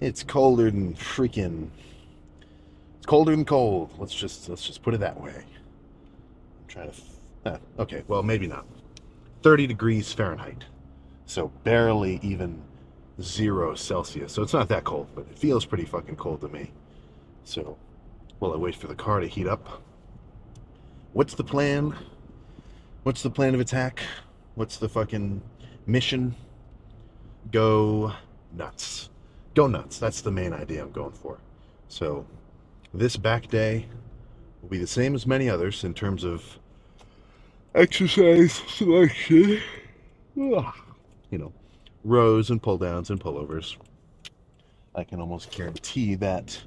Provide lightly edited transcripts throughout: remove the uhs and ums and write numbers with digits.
It's colder than freaking. It's colder than cold. Let's just put it that way. I'm trying to. Okay, well maybe not. 30 degrees Fahrenheit. So barely even 0 Celsius. So it's not that cold, but it feels pretty fucking cold to me. So while I wait for the car to heat up, what's the plan? What's the plan of attack? What's the fucking mission? Go nuts. Go nuts. That's the main idea I'm going for. So this back day will be the same as many others in terms of exercise selection. You know, rows and pull downs and pullovers. I can almost guarantee that,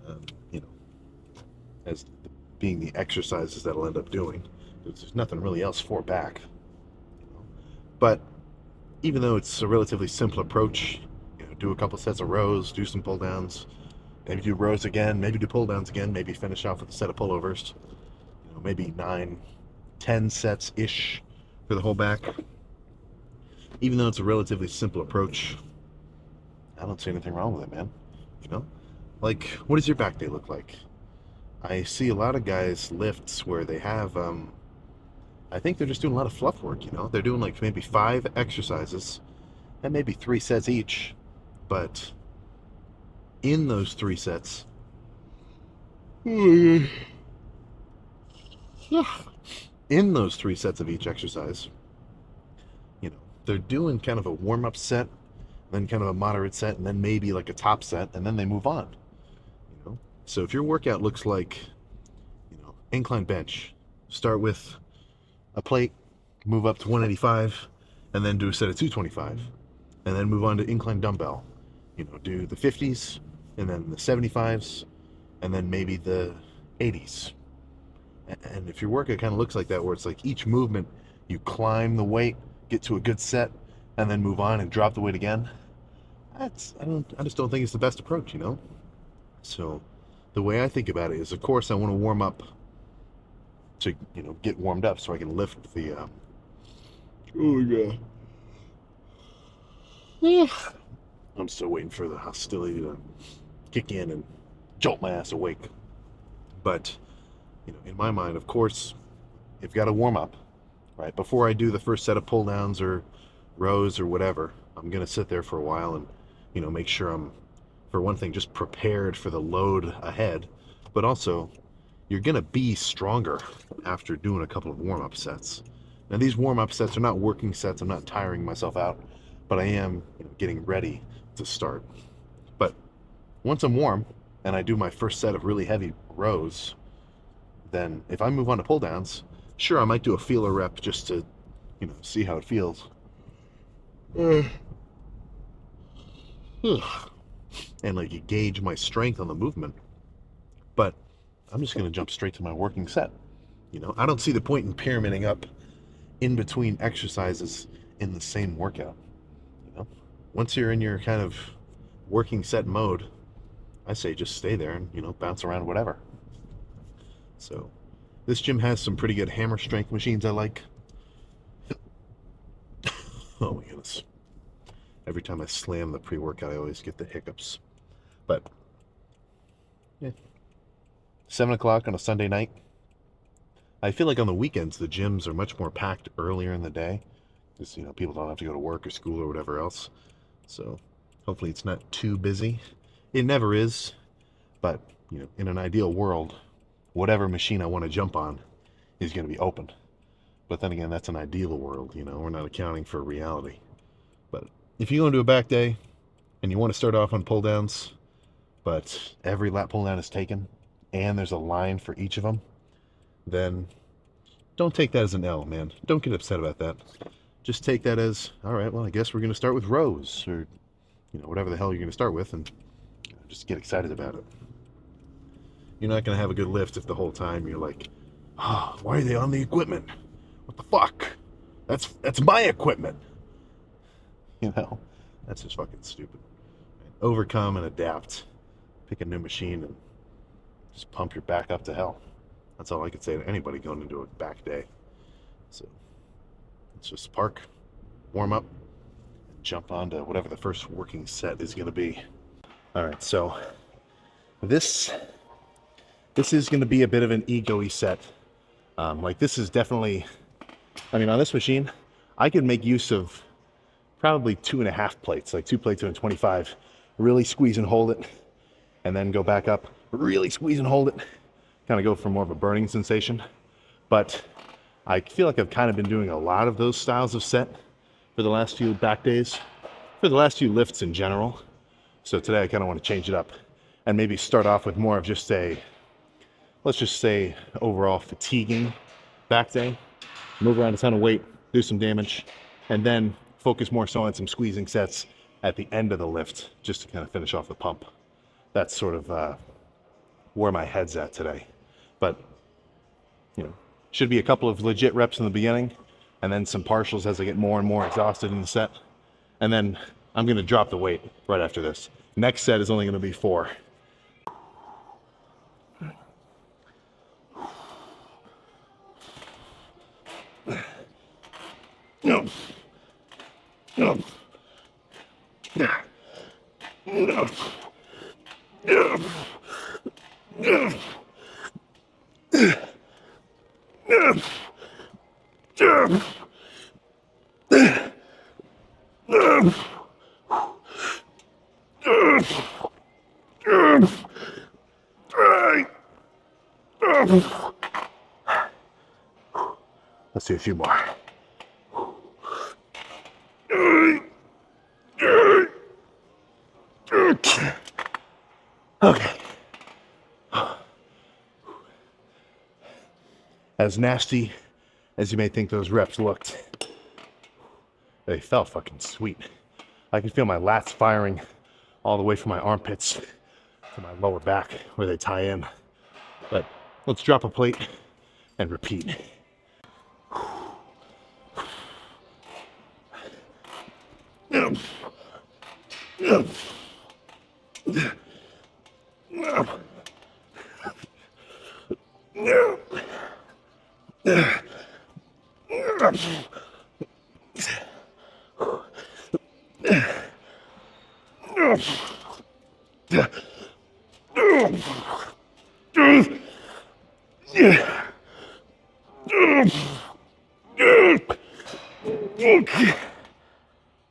um, you know, as being the exercises that I'll end up doing. There's nothing really else for back. But even though it's a relatively simple approach, do a couple sets of rows, do some pull downs, maybe do rows again, maybe do pull downs again, maybe finish off with a set of pullovers. Maybe 9, 10 sets ish for the whole back. Even though it's a relatively simple approach, I don't see anything wrong with it, man. You know, like, what does your back day look like? I see a lot of guys lifts where they have, I think they're just doing a lot of fluff work. They're doing like maybe 5 exercises and maybe 3 sets each, but in those 3 sets, in those 3 sets of each exercise, they're doing kind of a warm-up set, then kind of a moderate set, and then maybe like a top set, and then they move on. So if your workout looks like, incline bench, start with a plate, move up to 185, and then do a set of 225, and then move on to incline dumbbell. Do the 50s, and then the 75s, and then maybe the 80s. And if your workout kind of looks like that, where it's like each movement, you climb the weight, get to a good set, and then move on and drop the weight again. I just don't think it's the best approach. So the way I think about it is, of course, I want to warm up to get warmed up so I can lift the. Oh yeah. I'm still waiting for the hostility to kick in and jolt my ass awake. But in my mind, of course, you've got to warm up, right? Before I do the first set of pull downs or rows or whatever, I'm gonna sit there for a while and make sure I'm, for one thing, just prepared for the load ahead, but also you're gonna be stronger after doing a couple of warm-up sets. Now these warm-up sets are not working sets. I'm not tiring myself out, but I am getting ready to start. But once I'm warm and I do my first set of really heavy rows, then if I move on to pull downs, sure, I might do a feeler rep just to see how it feels. And like you gauge my strength on the movement. But I'm just going to jump straight to my working set. I don't see the point in pyramiding up in between exercises in the same workout. Once you're in your kind of working set mode, I say just stay there and bounce around whatever. So this gym has some pretty good hammer strength machines I like. Oh my goodness. Every time I slam the pre-workout, I always get the hiccups. But yeah, 7 o'clock on a Sunday night. I feel like on the weekends the gyms are much more packed earlier in the day, because people don't have to go to work or school or whatever else. So hopefully it's not too busy. It never is, but in an ideal world, whatever machine I want to jump on is going to be open. But then again, that's an ideal world. We're not accounting for reality. But if you go into a back day and you want to start off on pull downs, but every lat pull down is taken and there's a line for each of them, then don't take that as an L, man. Don't get upset about that. Just take that as, all right, well, I guess we're going to start with rows, or whatever the hell you're going to start with, and just get excited about it. You're not going to have a good lift if the whole time you're like, oh, why are they on the equipment? What the fuck? That's my equipment. That's just fucking stupid. Overcome and adapt. Pick a new machine and just pump your back up to hell. That's all I could say to anybody going into a back day. So let's just park, warm up, and jump on to whatever the first working set is going to be. All right, so this is going to be a bit of an ego-y set. Like this is definitely, I mean, on this machine, I could make use of probably 2.5 plates, like 2 plates and a 25, really squeeze and hold it, and then go back up, really squeeze and hold it, kind of go for more of a burning sensation. But I feel like I've kind of been doing a lot of those styles of set for the last few back days, for the last few lifts in general. So today I kind of want to change it up and maybe start off with more of just a, let's just say, overall fatiguing back day, move around a ton of weight, do some damage, and then focus more so on some squeezing sets at the end of the lift, just to kind of finish off the pump. That's sort of where my head's at today. But, you know, should be a couple of legit reps in the beginning, and then some partials as I get more and more exhausted in the set. And then I'm going to drop the weight right after this. Next set is only going to be 4. No. No. No. No. No. No. Let's do a few more. Okay. As nasty as you may think those reps looked, they felt fucking sweet. I can feel my lats firing all the way from my armpits to my lower back where they tie in. But let's drop a plate and repeat.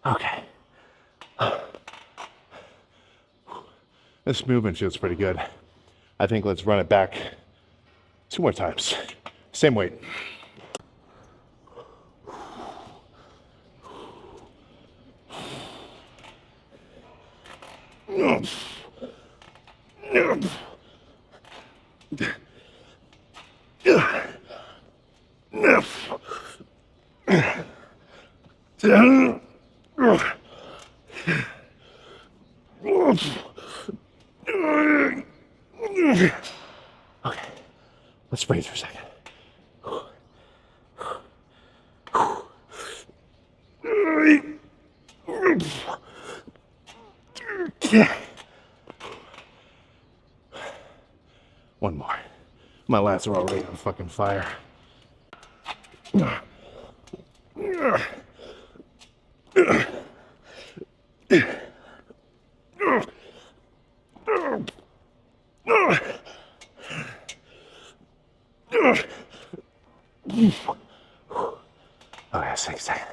Okay. This movement feels pretty good. I think let's run it back 2 more times. Same weight. Okay, let's breathe for a second. One more. My lats are already on fucking fire. Oh, yeah, 6 seconds.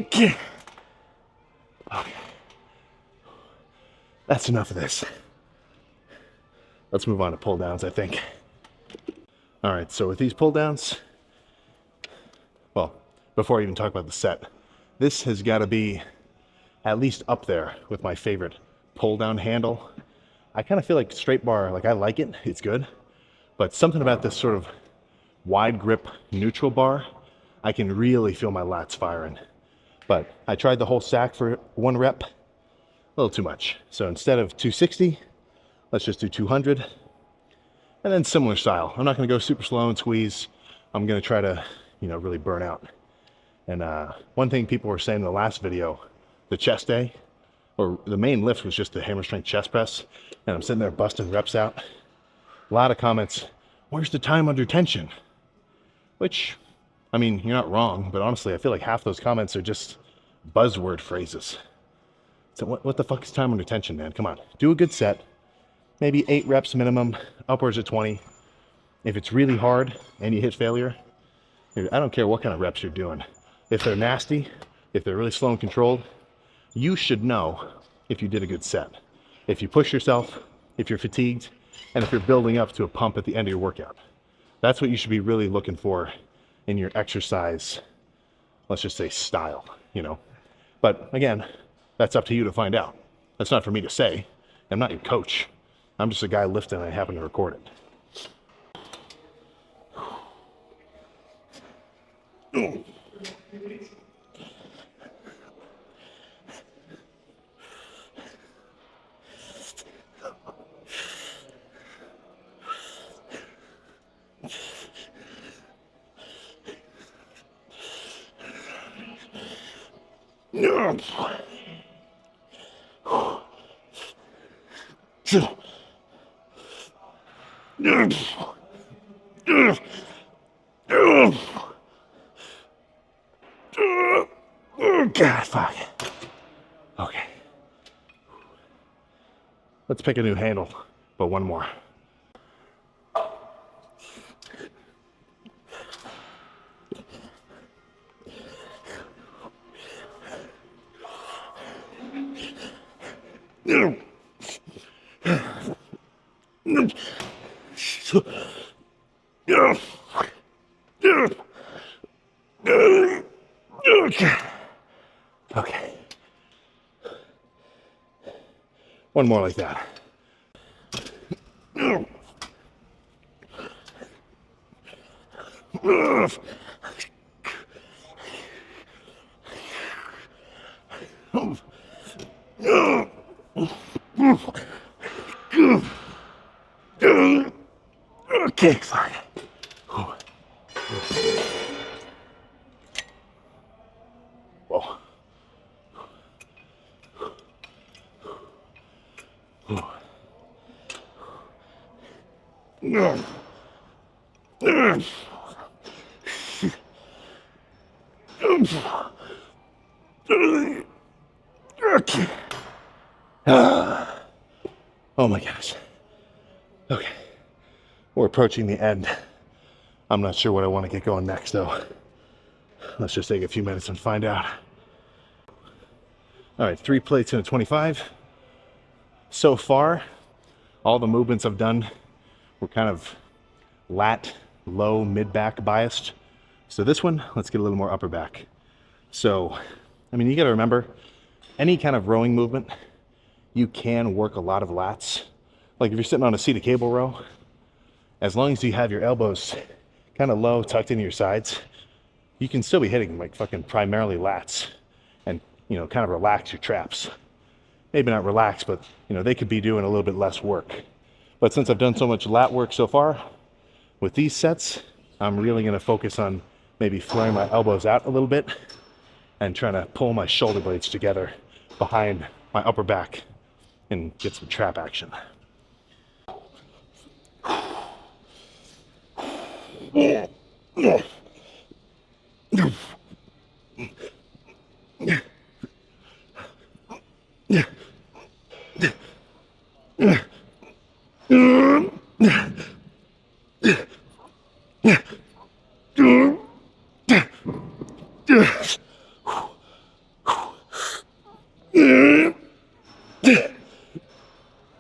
Okay. That's enough of this. Let's move on to pull downs, I think. All right, so with these pull downs, well, before I even talk about the set, this has got to be at least up there with my favorite pull down handle. I kind of feel like straight bar, like I like it, it's good, but something about this sort of wide grip neutral bar, I can really feel my lats firing. But I tried the whole stack for 1 rep, a little too much. So instead of 260, let's just do 200. And then similar style. I'm not gonna go super slow and squeeze. I'm gonna try to, you know, really burn out. And one thing people were saying in the last video, the chest day, or the main lift was just the hammer strength chest press. And I'm sitting there busting reps out. A lot of comments, where's the time under tension? Which, I mean, you're not wrong, but honestly, I feel like half those comments are just buzzword phrases. So what the fuck is time under tension, man? Come on, do a good set. Maybe 8 reps minimum, upwards of 20. If it's really hard and you hit failure, I don't care what kind of reps you're doing. If they're nasty, if they're really slow and controlled, you should know if you did a good set. If you push yourself, if you're fatigued, and if you're building up to a pump at the end of your workout. That's what you should be really looking for in your exercise, let's just say style, you know. But again, that's up to you to find out. That's not for me to say. I'm not your coach. I'm just a guy lifting and I happen to record it. God, fuck. Okay. Let's pick a new handle, but one more. Okay. One more like that. Okay, fine. Whoa. Oh my gosh. Okay. We're approaching the end. I'm not sure what I want to get going next though. Let's just take a few minutes and find out. All right, 3 plates in a 25. So far, all the movements I've done were kind of lat, low, mid-back biased. So this one, let's get a little more upper back. So, I mean, you got to remember, any kind of rowing movement, you can work a lot of lats. Like if you're sitting on a seated cable row, as long as you have your elbows kind of low, tucked into your sides, you can still be hitting like fucking primarily lats and, you know, kind of relax your traps. Maybe not relax, but, you know, they could be doing a little bit less work. But since I've done so much lat work so far, with these sets, I'm really going to focus on maybe flaring my elbows out a little bit and trying to pull my shoulder blades together behind my upper back and get some trap action.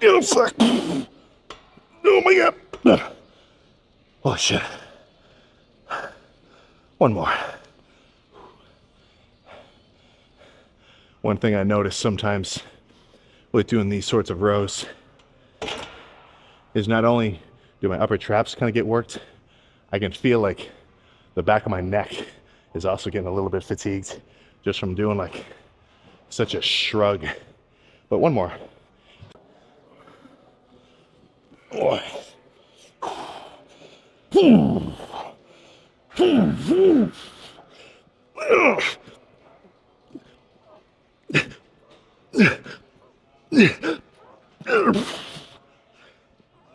Oh, fuck. Oh my god. Oh shit. One more. One thing I notice sometimes with doing these sorts of rows is not only do my upper traps kind of get worked, I can feel like the back of my neck is also getting a little bit fatigued just from doing like such a shrug. But one more. Oh.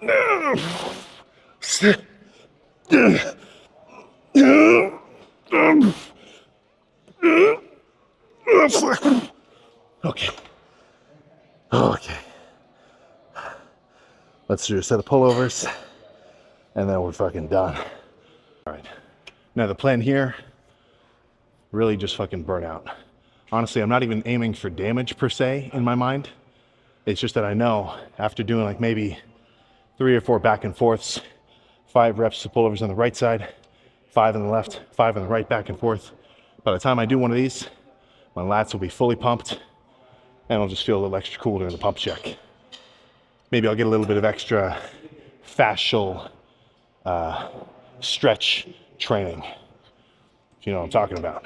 Okay. Okay. Let's do a set of pullovers, and then we're fucking done. All right. Now the plan here, really just fucking burn out. Honestly, I'm not even aiming for damage per se in my mind. It's just that I know after doing like maybe 3 or 4 back and forths, 5 reps of pullovers on the right side, 5 on the left, 5 on the right, back and forth. By the time I do one of these, my lats will be fully pumped, and I'll just feel a little extra cool during the pump check. Maybe I'll get a little bit of extra fascial stretch training, if you know what I'm talking about.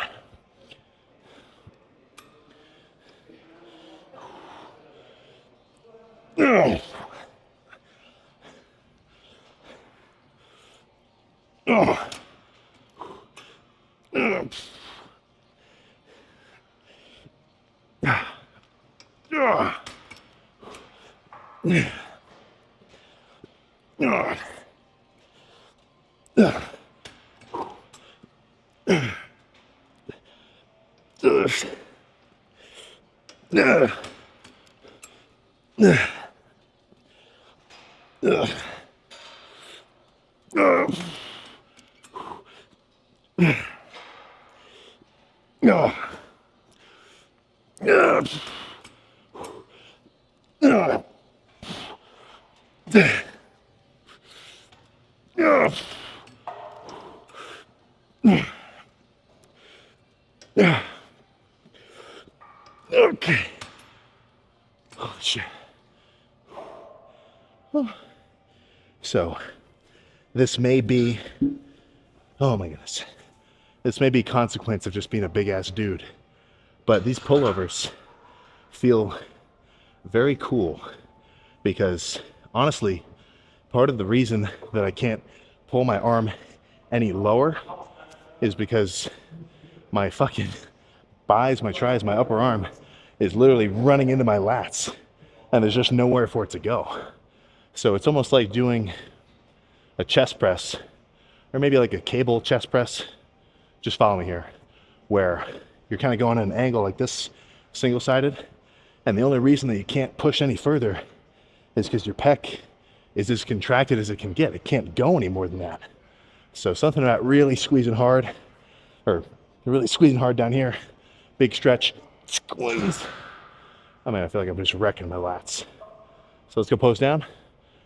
Okay. Holy shit. So, this may be, oh my goodness, this may be consequence of just being a big ass dude, but these pullovers feel very cool because honestly, part of the reason that I can't pull my arm any lower is because my fucking buys, my tries, my upper arm is literally running into my lats and there's just nowhere for it to go. So it's almost like doing a chest press or maybe like a cable chest press. Just follow me here, where you're kind of going at an angle like this, single-sided, and the only reason that you can't push any further is because your pec is as contracted as it can get. It can't go any more than that. So something about really squeezing hard, or really squeezing hard down here, big stretch, squeeze. I mean, I feel like I'm just wrecking my lats. So let's go pose down.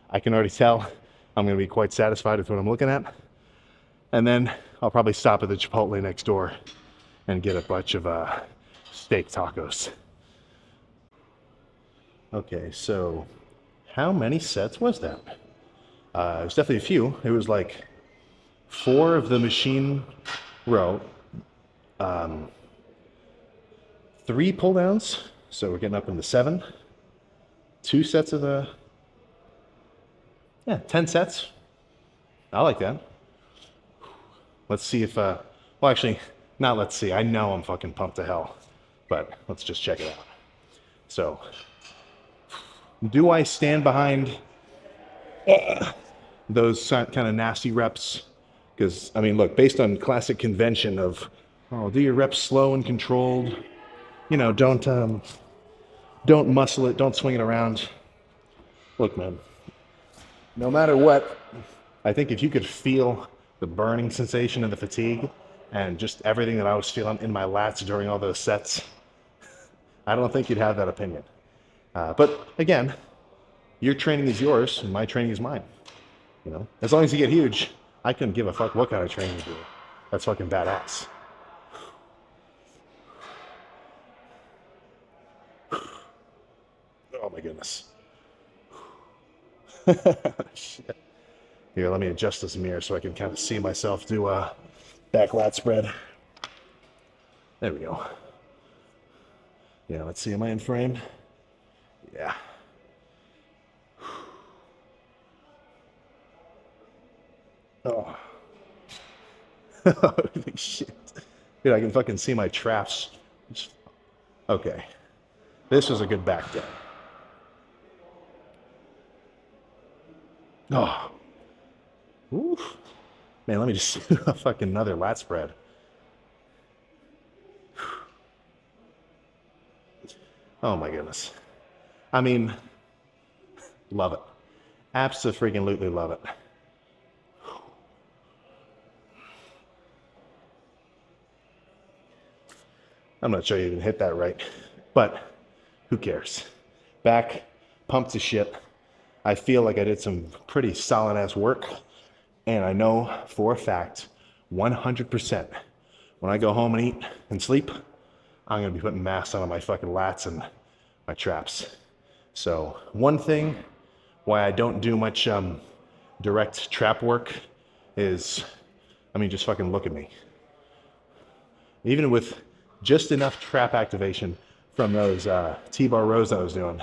I can already tell I'm gonna be quite satisfied with what I'm looking at. And then I'll probably stop at the Chipotle next door and get a bunch of steak tacos. Okay, so how many sets was that? It was definitely a few. It was like 4 of the machine row, 3 pull downs, so we're getting up into 7. 2 sets of 10 sets. I like that. Let's see if, well, actually, not let's see. I know I'm fucking pumped to hell, but let's just check it out. So, do I stand behind those kind of nasty reps? Because, I mean, look, based on classic convention of, oh, do your reps slow and controlled. You know, don't muscle it, don't swing it around. Look, man, no matter what, I think if you could feel the burning sensation and the fatigue and just everything that I was feeling in my lats during all those sets, I don't think you'd have that opinion. But again, your training is yours and my training is mine. You know, as long as you get huge, I couldn't give a fuck what kind of training you do. That's fucking badass. Oh my goodness. Shit. Here, let me adjust this mirror so I can kind of see myself do a back lat spread. There we go. Yeah, let's see, am I in frame? Yeah. Oh. Holy shit. Dude, I can fucking see my traps. Okay. This was a good back day. Oh, oof. Man, let me just do a fucking another lat spread. Oh my goodness. I mean, love it. Absolutely love it. I'm not sure you even hit that right, but who cares? Back pumped to shit. I feel like I did some pretty solid ass work, and I know for a fact, 100%, when I go home and eat and sleep, I'm gonna be putting mass on my fucking lats and my traps. So one thing why I don't do much direct trap work is, I mean, just fucking look at me. Even with just enough trap activation from those T-bar rows I was doing,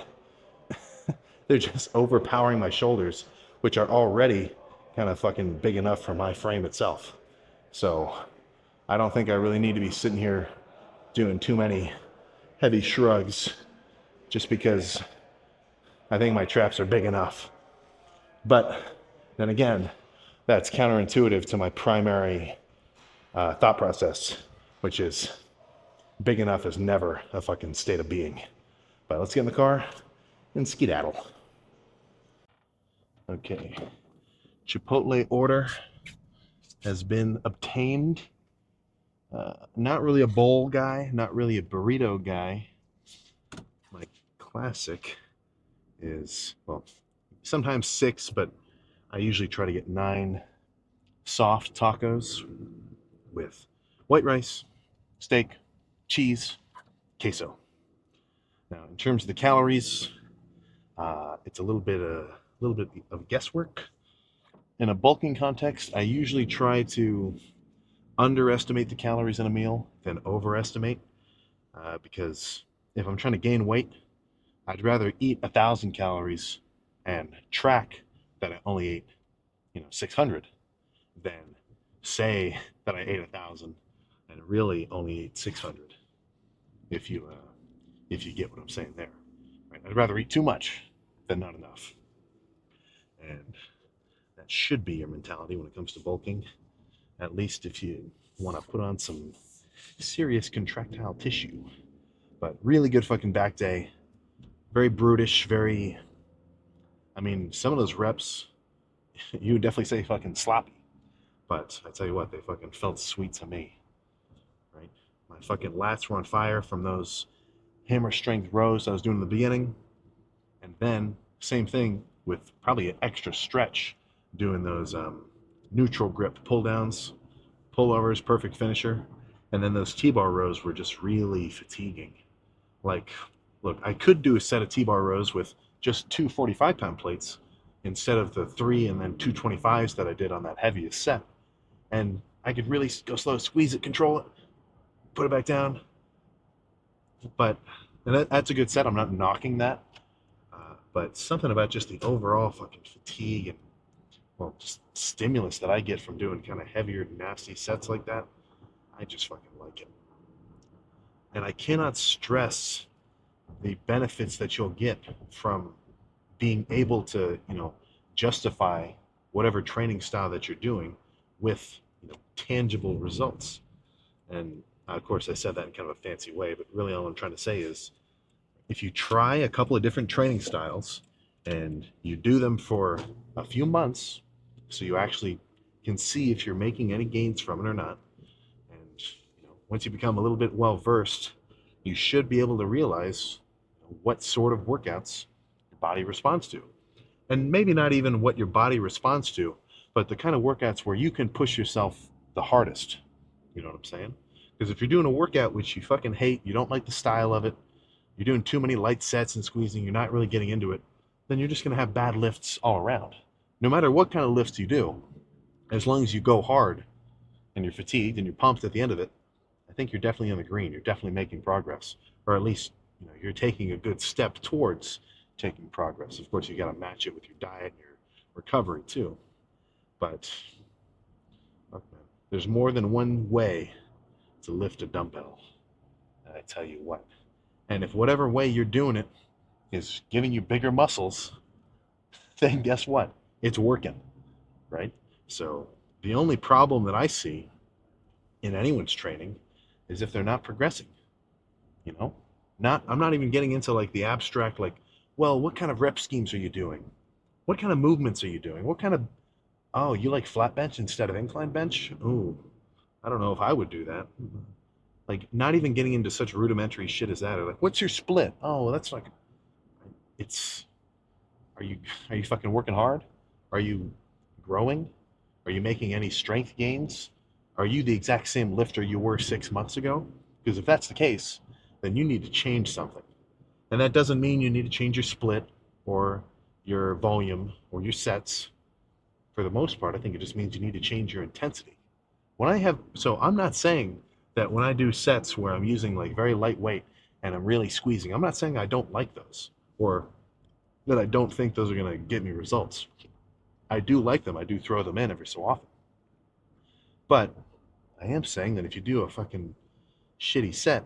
they're just overpowering my shoulders, which are already kind of fucking big enough for my frame itself. So I don't think I really need to be sitting here doing too many heavy shrugs just because I think my traps are big enough. But then again, that's counterintuitive to my primary thought process, which is big enough is never a fucking state of being. But let's get in the car and skedaddle. Okay. Chipotle order has been obtained. Not really a bowl guy, not really a burrito guy. My classic is, well, sometimes 6, but I usually try to get 9 soft tacos with white rice, steak, cheese, queso. Now, in terms of the calories, it's a little bit of guesswork. In a bulking context, I usually try to underestimate the calories in a meal than overestimate, because if I'm trying to gain weight, I'd rather eat 1,000 calories and track that I only ate, 600, than say that I ate 1,000 and really only ate 600. If you get what I'm saying there, right? I'd rather eat too much than not enough, and that should be your mentality when it comes to bulking. At least if you want to put on some serious contractile tissue. But really good fucking back day. Very brutish, very. I mean, some of those reps, you would definitely say fucking sloppy. But I tell you what, they fucking felt sweet to me, right? My fucking lats were on fire from those hammer strength rows I was doing in the beginning. And then, same thing with probably an extra stretch doing those neutral grip pull downs, pullovers, perfect finisher. And then those T-bar rows were just really fatiguing. Like, look, I could do a set of T-bar rows with just 2 45-pound plates instead of the 3 and then 225s that I did on that heaviest set. And I could really go slow, squeeze it, control it, put it back down. But that's a good set. I'm not knocking that. But something about just the overall fucking fatigue and, well, just stimulus that I get from doing kind of heavier, nasty sets like that, I just fucking like it. And I cannot stress the benefits that you'll get from being able to, justify whatever training style that you're doing with, tangible results. And of course, I said that in kind of a fancy way, but really all I'm trying to say is if you try a couple of different training styles and you do them for a few months, so you actually can see if you're making any gains from it or not, and once you become a little bit well versed, you should be able to realize what sort of workouts your body responds to. And maybe not even what your body responds to, but the kind of workouts where you can push yourself the hardest. You know what I'm saying? Because if you're doing a workout which you fucking hate, you don't like the style of it, you're doing too many light sets and squeezing, you're not really getting into it, then you're just going to have bad lifts all around. No matter what kind of lifts you do, as long as you go hard and you're fatigued and you're pumped at the end of it, I think you're definitely on the green. You're definitely making progress, or at least you're taking a good step towards taking progress. Of course, you got to match it with your diet and your recovery too. But okay, there's more than one way to lift a dumbbell. I tell you what. And if whatever way you're doing it is giving you bigger muscles, then guess what? it's working, right? So the only problem that I see in anyone's training is if they're not progressing, you know? Not I'm not even getting into like the abstract, like, well, what kind of rep schemes are you doing? What kind of movements are you doing? What kind of oh, you like flat bench instead of incline bench? Ooh, I don't know if I would do that. Like not even getting into such rudimentary shit as that. Or like, what's your split? Oh, well, that's like it's are you are you fucking working hard? Are you growing? Are you making any strength gains? Are you the exact same lifter you were 6 months ago? Because if that's the case, then you need to change something. And that doesn't mean you need to change your split or your volume or your sets. For the most part, I think it just means you need to change your intensity. So I'm not saying that when I do sets where I'm using like very lightweight and I'm really squeezing, I'm not saying I don't like those or that I don't think those are going to get me results. I do like them. I do throw them in every so often. But I am saying that if you do a fucking shitty set,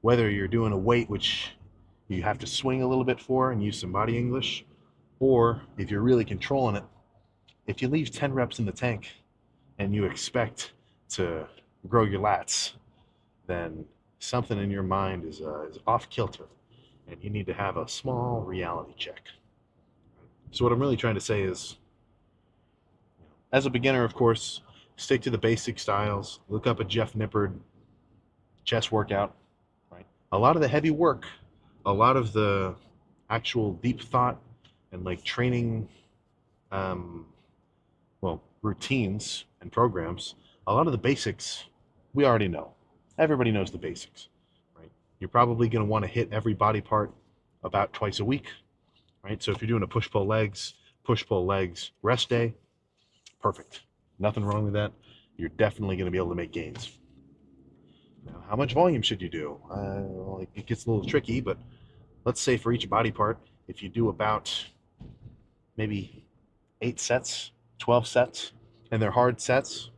whether you're doing a weight which you have to swing a little bit for and use some body English, or if you're really controlling it, if you leave 10 reps in the tank and you expect to grow your lats, then something in your mind is off kilter and you need to have a small reality check. So, what I'm really trying to say is, as a beginner, of course, stick to the basic styles. Look up a Jeff Nippard chest workout, right? A lot of the heavy work, a lot of the actual deep thought and like training, um, well, routines and programs, a lot of the basics we already know. Everybody knows the basics, right? You're probably going to want to hit every body part about twice a week, right? So if you're doing a push pull legs, rest day, perfect. Nothing wrong with that. You're definitely going to be able to make gains. Now, how much volume should you do? Well, it gets a little tricky, but let's say for each body part, if you do about maybe 8 sets, 12 sets, and they're hard sets,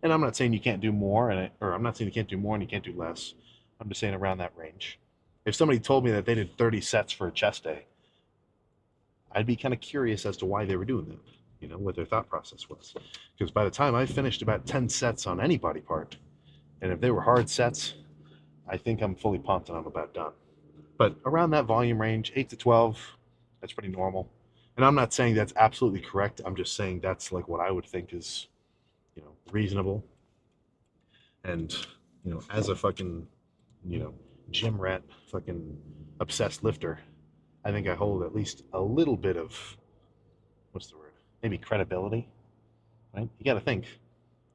and I'm not saying you can't do more, or I'm not saying you can't do more and you can't do less. I'm just saying around that range. If somebody told me that they did 30 sets for a chest day, I'd be kind of curious as to why they were doing that, what their thought process was. Because by the time I finished about 10 sets on any body part, and if they were hard sets, I think I'm fully pumped and I'm about done. But around that volume range, 8 to 12, that's pretty normal. And I'm not saying that's absolutely correct. I'm just saying that's like what I would think is, reasonable. And, as a fucking, you know, gym rat, fucking obsessed lifter, I think I hold at least a little bit of, what's the word? Maybe credibility, right? You got to think.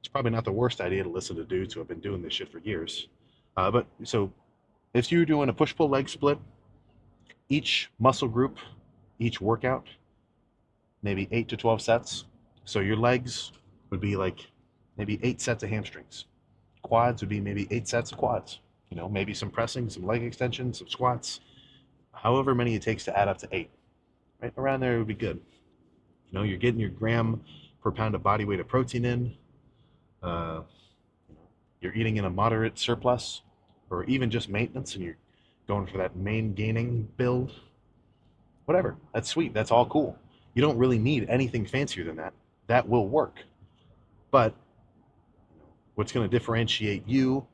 It's probably not the worst idea to listen to dudes who have been doing this shit for years. But so if you're doing a push pull leg split, each muscle group, each workout, maybe 8 to 12 sets. So your legs would be like maybe 8 sets of hamstrings. Quads would be maybe 8 sets of quads. Maybe some pressing, some leg extensions, some squats, however many it takes to add up to 8. Right around there would be good. You're getting your gram per pound of body weight of protein in. Uh, you're eating in a moderate surplus, or even just maintenance, and you're going for that main gaining build. Whatever. That's sweet. That's all cool. You don't really need anything fancier than that. That will work. But what's going to differentiate you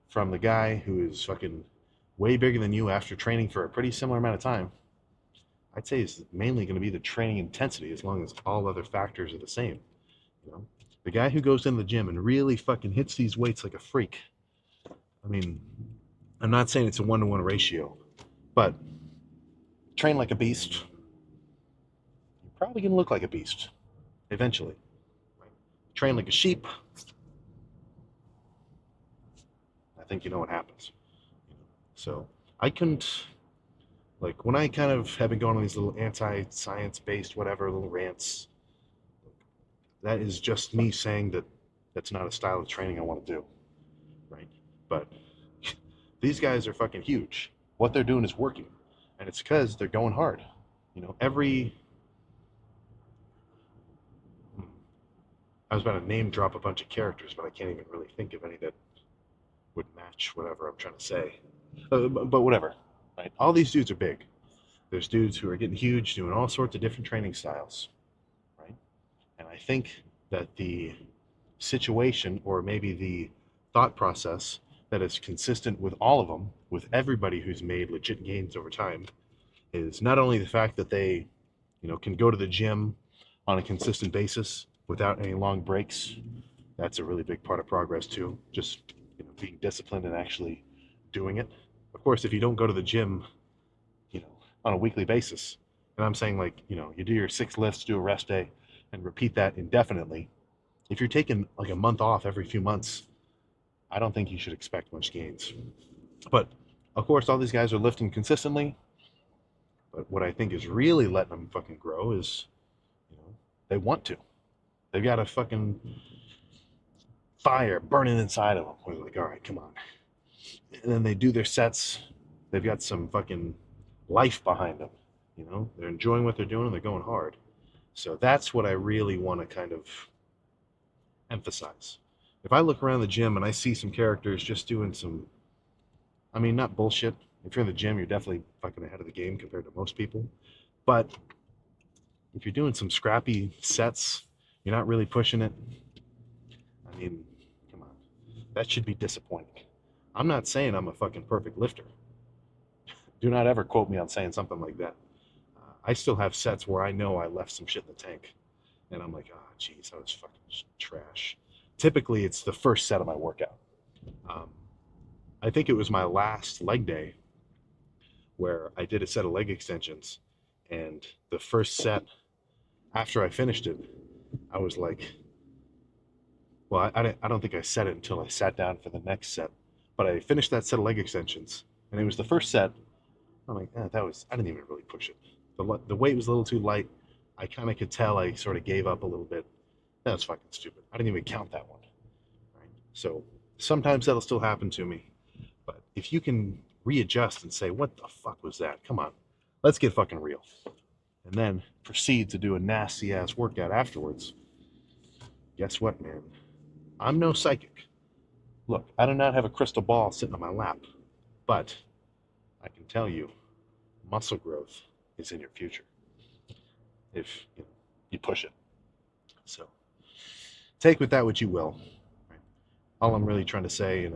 from the guy who is fucking way bigger than you after training for a pretty similar amount of time, I'd say is mainly going to be the training intensity, as long as all other factors are the same. You know, the guy who goes in the gym and really fucking hits these weights like a freak. I mean, I'm not saying it's a 1-to-1 ratio, but train like a beast. You're probably going to look like a beast eventually. Train like a sheep. I think you know what happens. So I couldn't, like, when I kind of have been going on these little anti-science based whatever little rants, that is just me saying that that's not a style of training I want to do, right? But these guys are fucking huge. What they're doing is working, and it's because they're going hard. I was about to name drop a bunch of characters, but I can't even really think of any that would match whatever I'm trying to say. But whatever, right? All these dudes are big. There's dudes who are getting huge, doing all sorts of different training styles. I think that the situation, or maybe the thought process that is consistent with all of them, with everybody who's made legit gains over time, is not only the fact that they, can go to the gym on a consistent basis without any long breaks. That's a really big part of progress too. Just being disciplined and actually doing it. Of course, if you don't go to the gym, you know, on a weekly basis, and I'm saying like, you do your 6 lifts, do a rest day, and repeat that indefinitely. If you're taking like a month off every few months, I don't think you should expect much gains. But of course, all these guys are lifting consistently. But what I think is really letting them fucking grow is, they want to. They've got a fucking fire burning inside of them. Where they're like, all right, come on. And then they do their sets. They've got some fucking life behind them. They're enjoying what they're doing and they're going hard. So that's what I really want to kind of emphasize. If I look around the gym and I see some characters just doing some, I mean, not bullshit. If you're in the gym, you're definitely fucking ahead of the game compared to most people. But if you're doing some scrappy sets, you're not really pushing it. I mean, come on. That should be disappointing. I'm not saying I'm a fucking perfect lifter. Do not ever quote me on saying something like that. I still have sets where I know I left some shit in the tank. And I'm like, oh, geez, that was fucking trash. Typically, it's the first set of my workout. I think it was my last leg day where I did a set of leg extensions. And the first set, after I finished it, I was like, well, I don't think I said it until I sat down for the next set. But I finished that set of leg extensions. And it was the first set. I'm like, I didn't even really push it. The weight was a little too light. I kind of could tell I sort of gave up a little bit. That was fucking stupid. I didn't even count that one. Right? So sometimes that'll still happen to me. But if you can readjust and say, what the fuck was that? Come on, let's get fucking real. And then proceed to do a nasty ass workout afterwards. Guess what, man? I'm no psychic. Look, I do not have a crystal ball sitting on my lap. But I can tell you, muscle growth is in your future if you push it. So take with that what you will. Right? All I'm really trying to say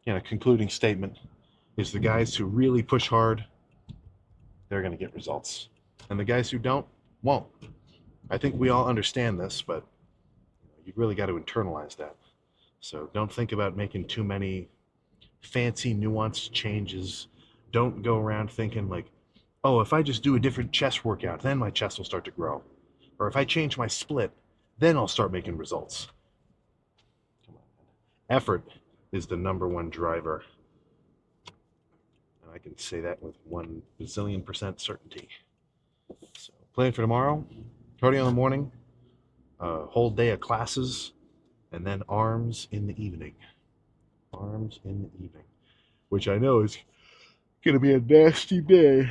in a concluding statement is the guys who really push hard, they're going to get results, and the guys who don't won't. I think we all understand this, but you really got to internalize that. So don't think about making too many fancy nuanced changes. Don't go around thinking like, oh, if I just do a different chest workout, then my chest will start to grow. Or if I change my split, then I'll start making results. Come on. Effort is the number one driver. And I can say that with 1,000,000,000% certainty. So plan for tomorrow, cardio in the morning, a whole day of classes, and then arms in the evening. Arms in the evening. Which I know is going to be a nasty day.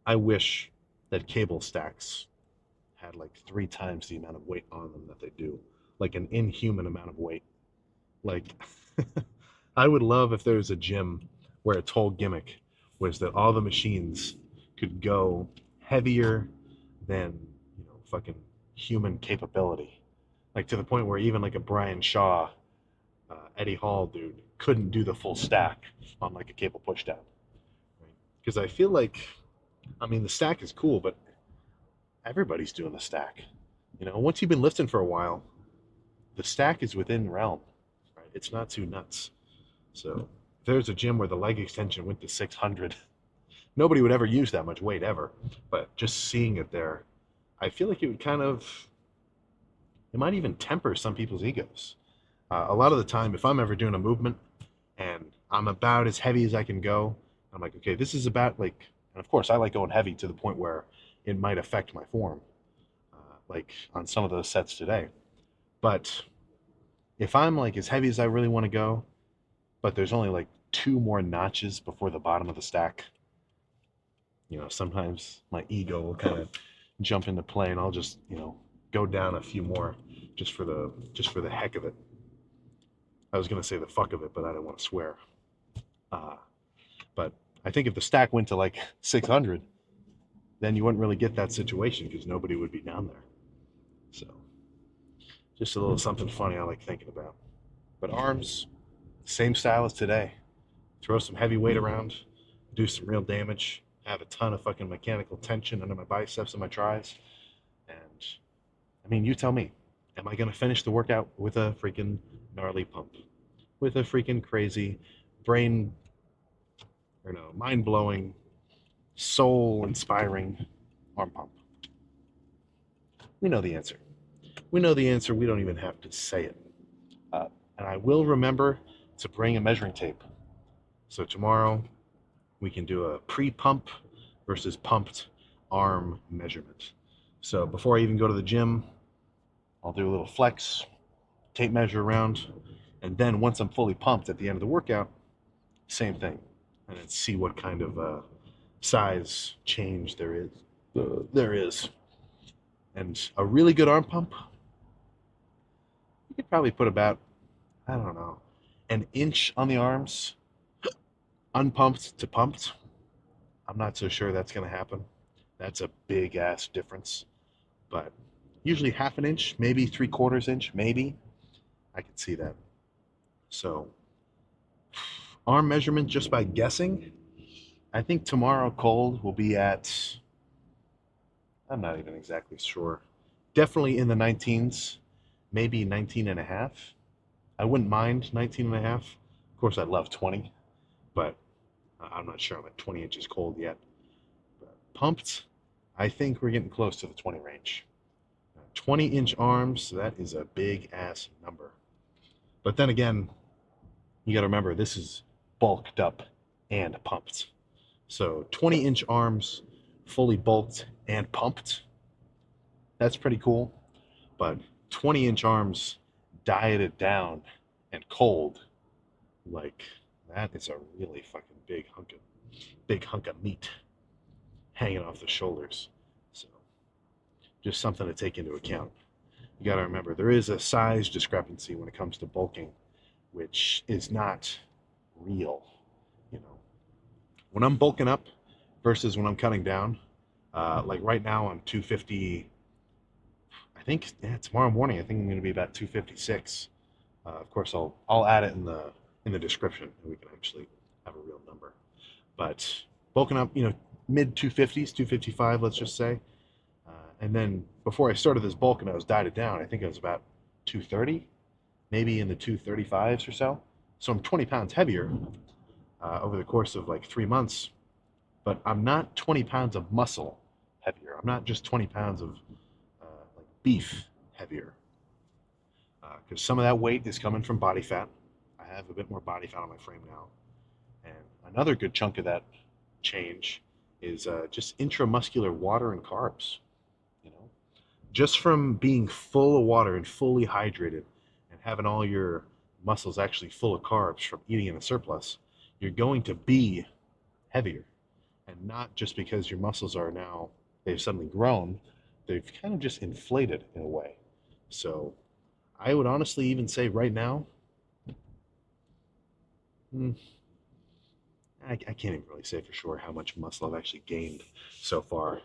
I wish that cable stacks had like 3 times the amount of weight on them that they do, like an inhuman amount of weight. Like, I would love if there was a gym where its whole gimmick was that all the machines could go heavier than fucking human capability, like to the point where even like a Brian Shaw, Eddie Hall dude couldn't do the full stack on like a cable pushdown. Because I feel like, I mean, the stack is cool, but everybody's doing the stack. Once you've been lifting for a while, the stack is within realm. Right? It's not too nuts. So if there's a gym where the leg extension went to 600, nobody would ever use that much weight ever. But just seeing it there, I feel like it might even temper some people's egos. A lot of the time, if I'm ever doing a movement and I'm about as heavy as I can go, I'm like, okay, this is about like, and of course I like going heavy to the point where it might affect my form, like on some of those sets today. But if I'm like as heavy as I really want to go, but there's only like 2 more notches before the bottom of the stack, sometimes my ego will kind of jump into play and I'll just, go down a few more just for the heck of it. I was going to say the fuck of it, but I don't want to swear. But I think if the stack went to like 600, then you wouldn't really get that situation because nobody would be down there. So just a little something funny I like thinking about. But arms, same style as today. Throw some heavy weight around, do some real damage, have a ton of fucking mechanical tension under my biceps and my tris. And I mean, you tell me, am I going to finish the workout with a freaking gnarly pump? With a freaking crazy brain, or no, mind blowing, soul inspiring arm pump? We know the answer. We know the answer. We don't even have to say it. And I will remember to bring a measuring tape. So tomorrow we can do a pre-pump versus pumped arm measurement. So before I even go to the gym, I'll do a little flex, tape measure around, and then once I'm fully pumped at the end of the workout, same thing, and then see what kind of size change there is. There is, and a really good arm pump, you could probably put about, I don't know, an inch on the arms, unpumped to pumped. I'm not so sure that's going to happen. That's a big ass difference, but usually half an inch, maybe 3/4 inch, maybe. I could see that. So, arm measurement just by guessing, I think tomorrow cold will be at, I'm not even exactly sure. Definitely in the 19s, maybe 19 and a half. I wouldn't mind 19 and a half. Of course, I'd love 20, but I'm not sure I'm at 20 inches cold yet. But pumped, I think we're getting close to the 20 range. 20-inch arms, that is a big ass number. But then again, you got to remember this is bulked up and pumped. So 20-inch arms, fully bulked and pumped, that's pretty cool. But 20-inch arms dieted down and cold, like that is a really fucking big hunk of meat hanging off the shoulders. So just something to take into account. You got to remember there is a size discrepancy when it comes to bulking, which is not real. You know, when I'm bulking up versus when I'm cutting down, like right now I'm 250. I think tomorrow morning I think I'm going to be about 256. Of course, I'll add it in the description, and we can actually have a real number. But bulking up, mid 250s, 255, let's just say. And then before I started this bulk and I was dieted down, I think it was about 230, maybe in the 235s or so. So I'm 20 pounds heavier over the course of like 3 months, but I'm not 20 pounds of muscle heavier. I'm not just 20 pounds of like beef heavier. Because some of that weight is coming from body fat. I have a bit more body fat on my frame now. And another good chunk of that change is just intramuscular water and carbs. Just from being full of water and fully hydrated and having all your muscles actually full of carbs from eating in a surplus, you're going to be heavier. And not just because your muscles are now, they've suddenly grown, they've kind of just inflated in a way. So I would honestly even say right now, I can't even really say for sure how much muscle I've actually gained so far.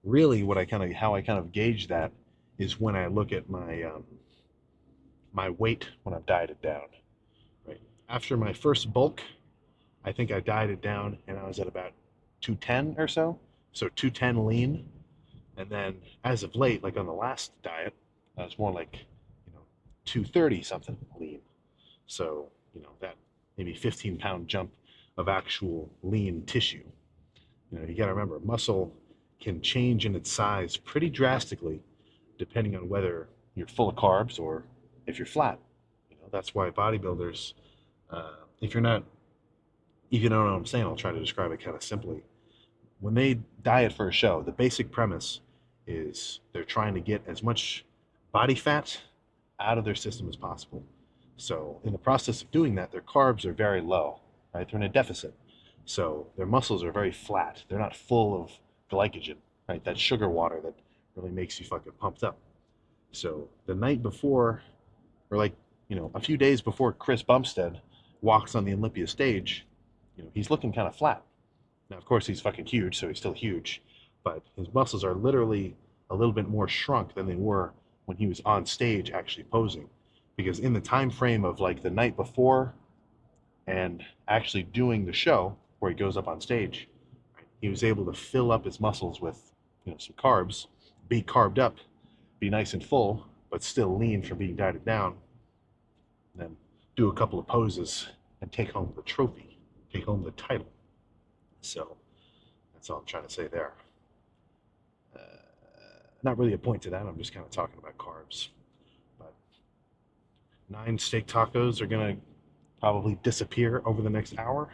Really, how I kind of gauge that is when I look at my weight when I've dieted down. Right after my first bulk, I think I dieted down and I was at about 210 or so, so 210 lean, and then as of late, like on the last diet, I was more like 230 something lean. So that maybe 15-pound jump of actual lean tissue. You got to remember, muscle can change in its size pretty drastically depending on whether you're full of carbs or if you're flat. That's why bodybuilders, if you don't know what I'm saying, I'll try to describe it kind of simply. When they diet for a show, the basic premise is they're trying to get as much body fat out of their system as possible. So in the process of doing that, their carbs are very low, right? They're in a deficit. So their muscles are very flat. They're not full of glycogen, right? That sugar water that really makes you fucking pumped up. So the night before, or like, a few days before Chris Bumstead walks on the Olympia stage, he's looking kind of flat. Now, of course, he's fucking huge, so he's still huge. but his muscles are literally a little bit more shrunk than they were when he was on stage actually posing. Because in the time frame of like the night before and actually doing the show where he goes up on stage, right, he was able to fill up his muscles with, some carbs, be carved up, be nice and full, but still lean from being dieted down, and then do a couple of poses and take home the trophy, take home the title. So that's all I'm trying to say there. Uh, Not really a point to that. I'm just kind of talking about carbs. But 9 steak tacos are going to probably disappear over the next hour.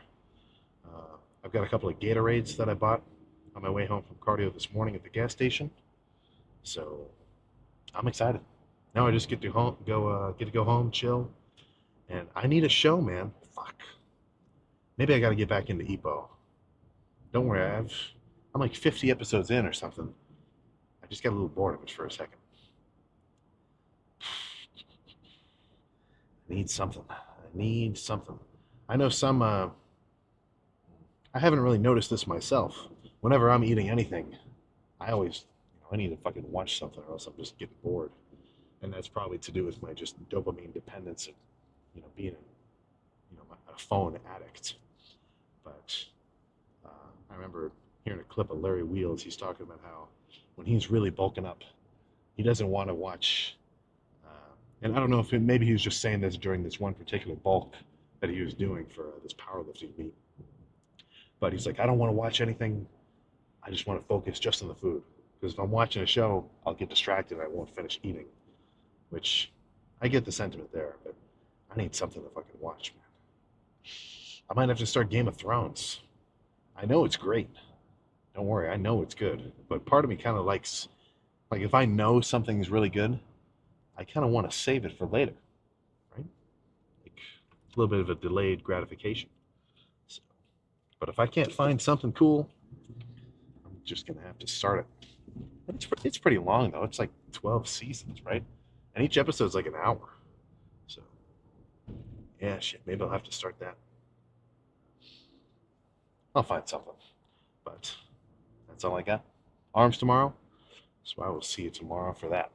I've got a couple of Gatorades that I bought on my way home from cardio this morning at the gas station. So I'm excited. Now I just get to go home, chill, and I need a show, man. Fuck. Maybe I got to get back into EPO. Don't worry, I'm like 50 episodes in or something. I just got a little bored of it for a second. I need something. I know some. I haven't really noticed this myself. Whenever I'm eating anything, I always, I need to fucking watch something, or else I'm just getting bored. And that's probably to do with my just dopamine dependence of, being a phone addict. But I remember hearing a clip of Larry Wheels. He's talking about how when he's really bulking up, he doesn't want to watch. And I don't know if maybe he was just saying this during this one particular bulk that he was doing for this powerlifting meet. But he's like, I don't want to watch anything. I just want to focus just on the food. Because if I'm watching a show, I'll get distracted and I won't finish eating. Which I get the sentiment there, but I need something to fucking watch, man. I might have to start Game of Thrones. I know it's great. Don't worry, I know it's good. But part of me kind of likes, like, if I know something's really good, I kind of want to save it for later, right? Like a little bit of a delayed gratification. So, but if I can't find something cool, I'm just gonna have to start it. It's pretty long though. It's like 12 seasons, right? And each episode's like an hour. So yeah, shit. Maybe I'll have to start that. I'll find something. But that's all I got. Arms tomorrow. So I will see you tomorrow for that.